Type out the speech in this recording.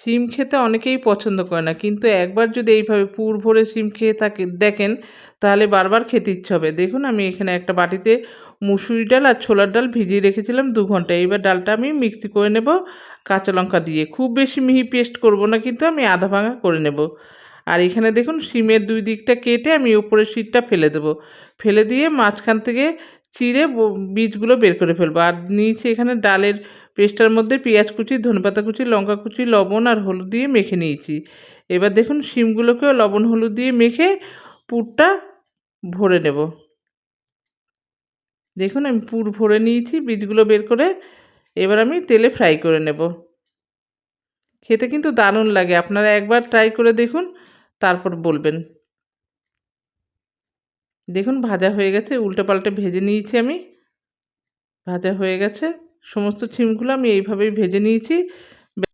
শিম খেতে অনেকেই পছন্দ করে না, কিন্তু একবার যদি এইভাবে পুর ভরে শিম খেয়ে দেখেন তাহলে বারবার খেতে ইচ্ছে হবে। দেখুন আমি এখানে একটা বাটিতে মুসুরি ডাল আর ছোলার ডাল ভিজিয়ে রেখেছিলাম 2 ঘন্টা। এইবার ডালটা আমি মিক্সি করে নেব কাঁচা লঙ্কা দিয়ে। খুব বেশি মিহি পেস্ট করব না, কিন্তু আমি আধা ভাঙা করে নেব। আর এখানে দেখুন শিমের 2 দিকটা কেটে আমি উপরের শিটটা ফেলে দেবো। ফেলে দিয়ে মাঝখান থেকে চিড়ে বীজগুলো বের করে ফেলবো। আর নিচে এখানে ডালের পেস্টটার মধ্যে পেঁয়াজ কুচি, ধনেপাতা কুচি, লঙ্কা কুচি, লবণ আর হলুদ দিয়ে মেখে নিয়েছি। এবার দেখুন শিমগুলোকেও লবণ হলুদ দিয়ে মেখে পুরটা ভরে নেব। দেখুন আমি পুর ভরে নিয়েছি বীজগুলো বের করে। এবার আমি তেলে ফ্রাই করে নেব। খেতে কিন্তু দারুণ লাগে, আপনারা একবার ট্রাই করে দেখুন, তারপর বলবেন। দেখুন ভাজা হয়ে গেছে, উল্টে পাল্টে ভেজে নিয়েছি আমি। ভাজা হয়ে গেছে, সমস্ত শিমগুলো আমি এইভাবেই ভেজে নিয়েছি।